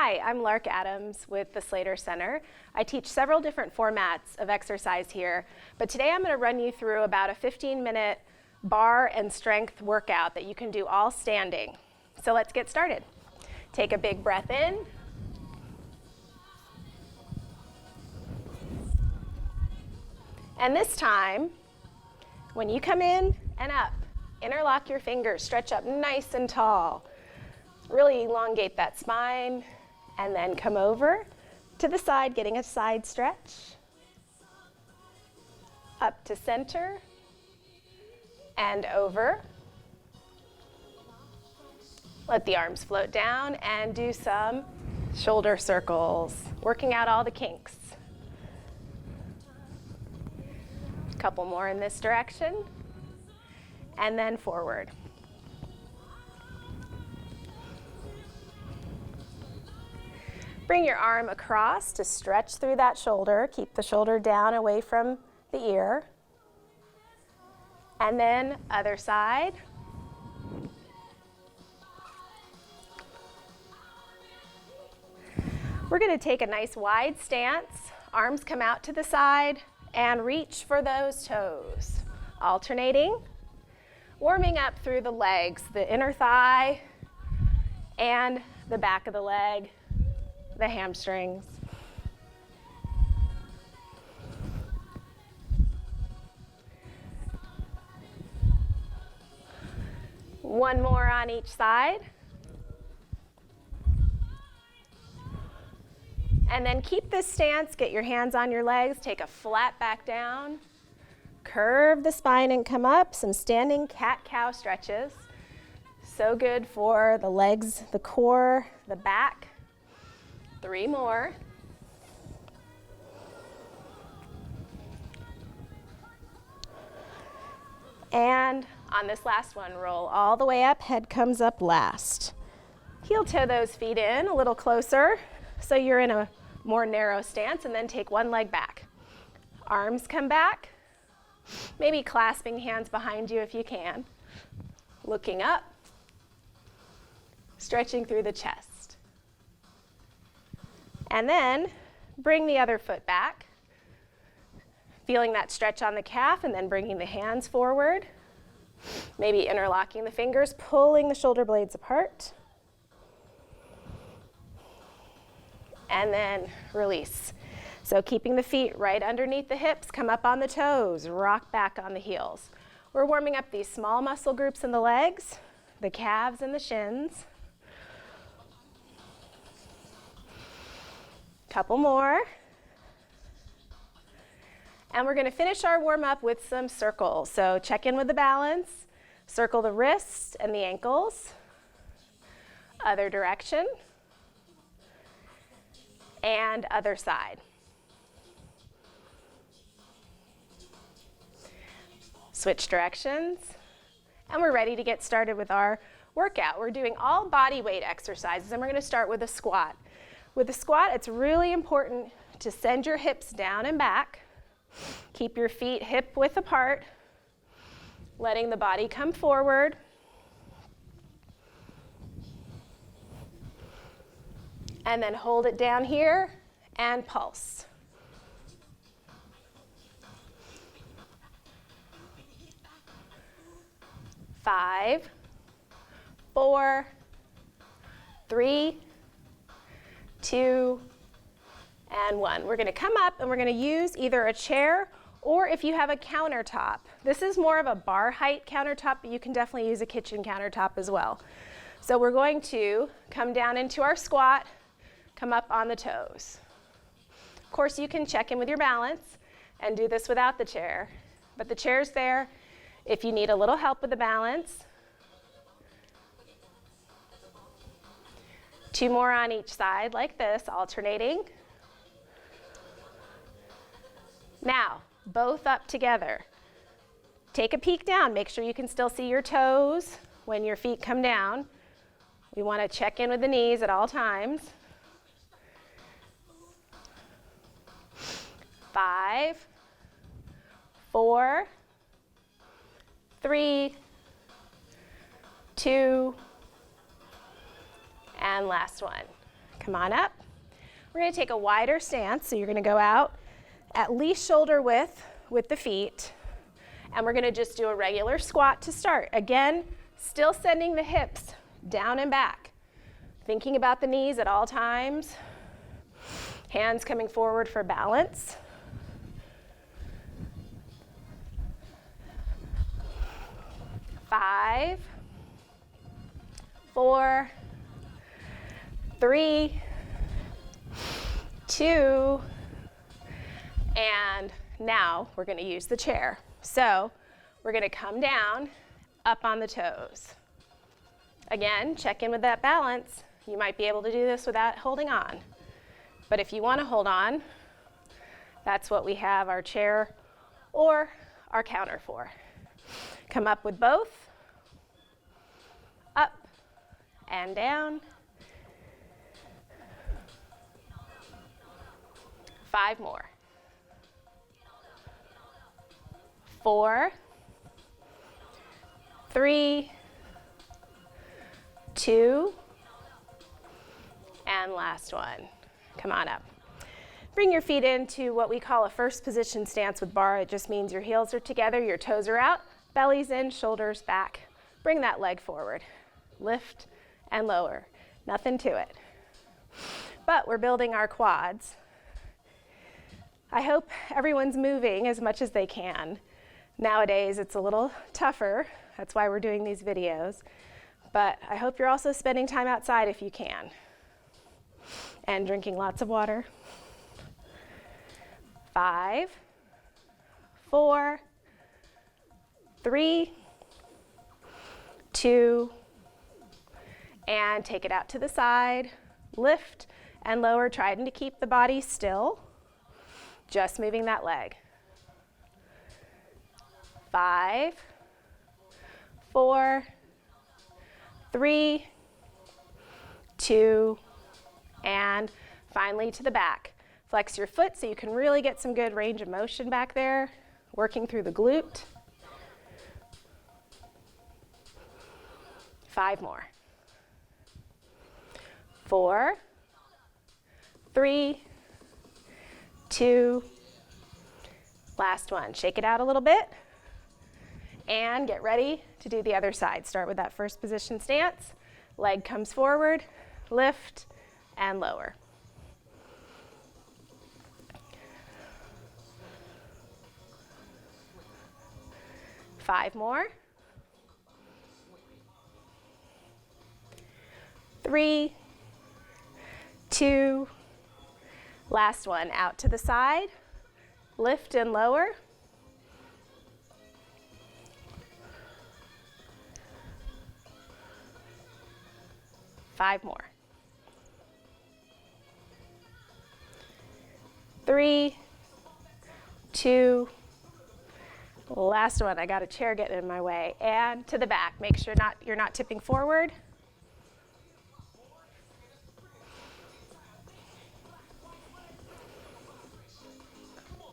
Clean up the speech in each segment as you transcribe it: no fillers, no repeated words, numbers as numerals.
Hi, I'm Lark Adams with the Slater Center. I teach several different formats of exercise here, but today I'm going to run you through about a 15-minute bar and strength workout that you can do all standing. So let's get started. Take a big breath in. And this time, when you come in and up, interlock your fingers, stretch up nice and tall. Really elongate that spine, and then come over to the side, getting a side stretch. Up to center, and over. Let the arms float down and do some shoulder circles, working out all the kinks. A couple more in this direction, and then forward. Bring your arm across to stretch through that shoulder. Keep the shoulder down away from the ear. And then other side. We're going to take a nice wide stance. Arms come out to the side and reach for those toes. Alternating. Warming up through the legs, the inner thigh and the back of the leg, the hamstrings. One more on each side. And then keep this stance, get your hands on your legs, take a flat back down, curve the spine and come up, some standing cat-cow stretches. So good for the legs, the core, the back. 3 more. And on this last one, roll all the way up, head comes up last. Heel toe those feet in a little closer so you're in a more narrow stance, and then take one leg back. Arms come back, maybe clasping hands behind you if you can. Looking up, stretching through the chest. And then bring the other foot back, feeling that stretch on the calf, and then bringing the hands forward. Maybe interlocking the fingers, pulling the shoulder blades apart. And then release. So keeping the feet right underneath the hips, come up on the toes, rock back on the heels. We're warming up these small muscle groups in the legs, the calves and the shins. Couple more. And we're going to finish our warm-up with some circles. So check in with the balance, circle the wrists and the ankles, other direction, and other side. Switch directions, and we're ready to get started with our workout. We're doing all body weight exercises, and we're going to start with a squat. With a squat, it's really important to send your hips down and back. Keep your feet hip-width apart, letting the body come forward. And then hold it down here and pulse. Five, 4, 3, 2, and 1. We're going to come up and we're going to use either a chair or if you have a countertop. This is more of a bar height countertop, but you can definitely use a kitchen countertop as well. So we're going to come down into our squat, come up on the toes. Of course, you can check in with your balance and do this without the chair, but the chair's there if you need a little help with the balance. 2 more on each side like this, alternating. Now, both up together. Take a peek down. Make sure you can still see your toes when your feet come down. We want to check in with the knees at all times. 5, 4, 3, 2, and last one. Come on up. We're going to take a wider stance, so you're going to go out at least shoulder width with the feet, and we're going to just do a regular squat to start. Again, still sending the hips down and back, thinking about the knees at all times, hands coming forward for balance. 5, 4, 3, 2, and now we're going to use the chair. So we're going to come down, up on the toes. Again, check in with that balance. You might be able to do this without holding on. But if you want to hold on, that's what we have our chair or our counter for. Come up with both. Up and down. 5 more. 4, 3, 2, and last one. Come on up. Bring your feet into what we call a first position stance with bar. It just means your heels are together, your toes are out, belly's in, shoulders back. Bring that leg forward. Lift and lower. Nothing to it. But we're building our quads. I hope everyone's moving as much as they can. Nowadays, it's a little tougher. That's why we're doing these videos. But I hope you're also spending time outside if you can. And drinking lots of water. 5, 4, 3, 2, and take it out to the side. Lift and lower, trying to keep the body still. Just moving that leg. 5, 4, 3, 2, and finally to the back. Flex your foot so you can really get some good range of motion back there, working through the glute. 5 more. 4, 3, 2, last one. Shake it out a little bit and get ready to do the other side. Start with that first position stance. Leg comes forward, lift and lower. 5 more. 3, 2, last one. Out to the side, lift and lower. 5 more. 3, 2, last one. I got a chair getting in my way. And to the back. Make sure you're not tipping forward.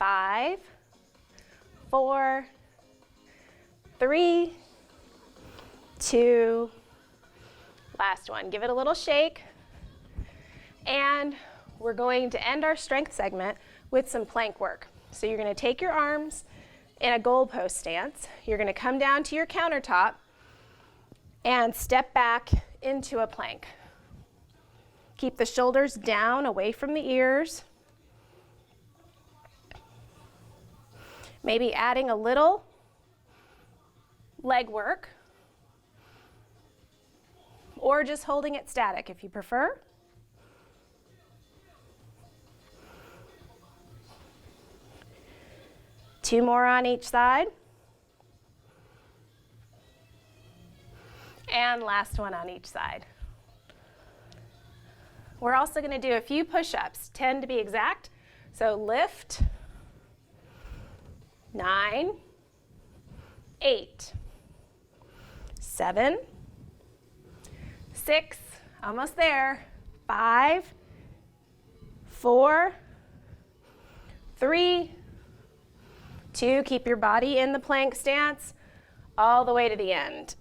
5, 4, 3, 2, last one. Give it a little shake. And we're going to end our strength segment with some plank work. So you're going to take your arms in a goalpost stance. You're going to come down to your countertop and step back into a plank. Keep the shoulders down, away from the ears. Maybe adding a little leg work, or just holding it static if you prefer. Two more on each side. And last one on each side. We're also going to do a few push-ups, 10 to be exact. So lift, 9, 8, 7, 6, almost there, 5, 4, 3, 2, keep your body in the plank stance all the way to the end.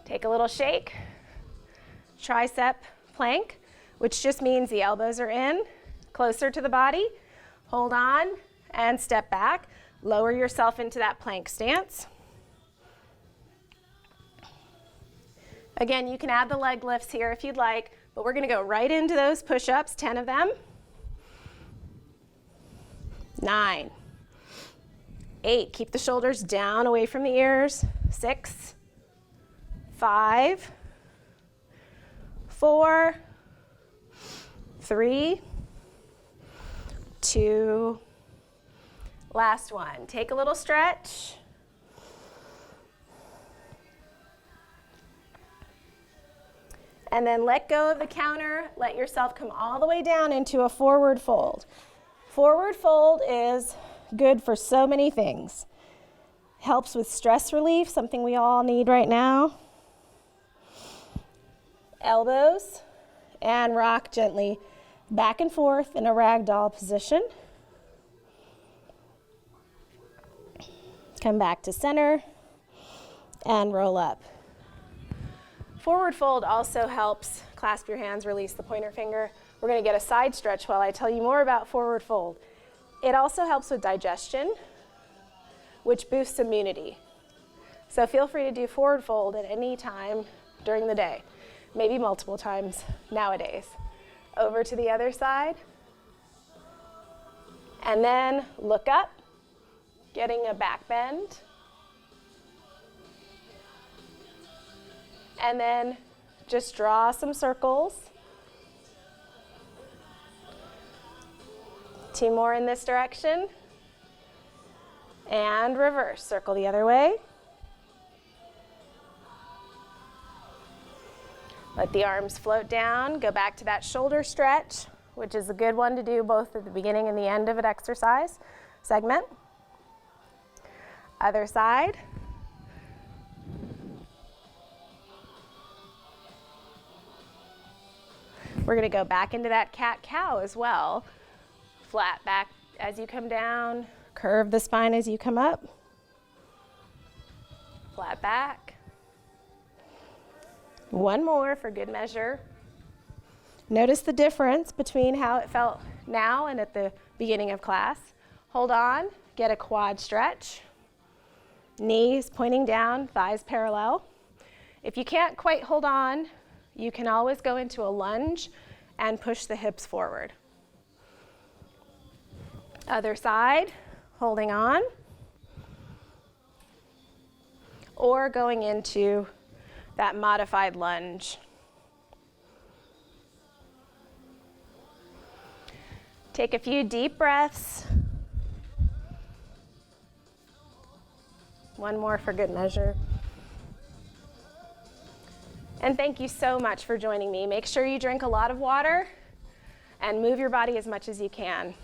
Take a little shake, tricep plank, which just means the elbows are in, closer to the body. Hold on and step back. Lower yourself into that plank stance. Again, you can add the leg lifts here if you'd like, but we're gonna go right into those push-ups, 10 of them. 9, 8, keep the shoulders down away from the ears. 6, 5, 4, 3, 2, last one. Take a little stretch. And then let go of the counter. Let yourself come all the way down into a forward fold. Forward fold is good for so many things. Helps with stress relief, something we all need right now. Elbows, and rock gently back and forth in a ragdoll position. Come back to center and roll up. Forward fold also helps clasp your hands, release the pointer finger. We're going to get a side stretch while I tell you more about forward fold. It also helps with digestion, which boosts immunity. So feel free to do forward fold at any time during the day, maybe multiple times nowadays. Over to the other side. And then look up, getting a back bend. And then just draw some circles. 2 more in this direction. And reverse, circle the other way. Let the arms float down. Go back to that shoulder stretch, which is a good one to do both at the beginning and the end of an exercise segment. Other side. We're going to go back into that cat-cow as well. Flat back as you come down. Curve the spine as you come up. Flat back. One more for good measure. Notice the difference between how it felt now and at the beginning of class. Hold on, get a quad stretch. Knees pointing down, thighs parallel. If you can't quite hold on, you can always go into a lunge and push the hips forward. Other side, holding on. Or going into that modified lunge. Take a few deep breaths. One more for good measure. And thank you so much for joining me. Make sure you drink a lot of water and move your body as much as you can.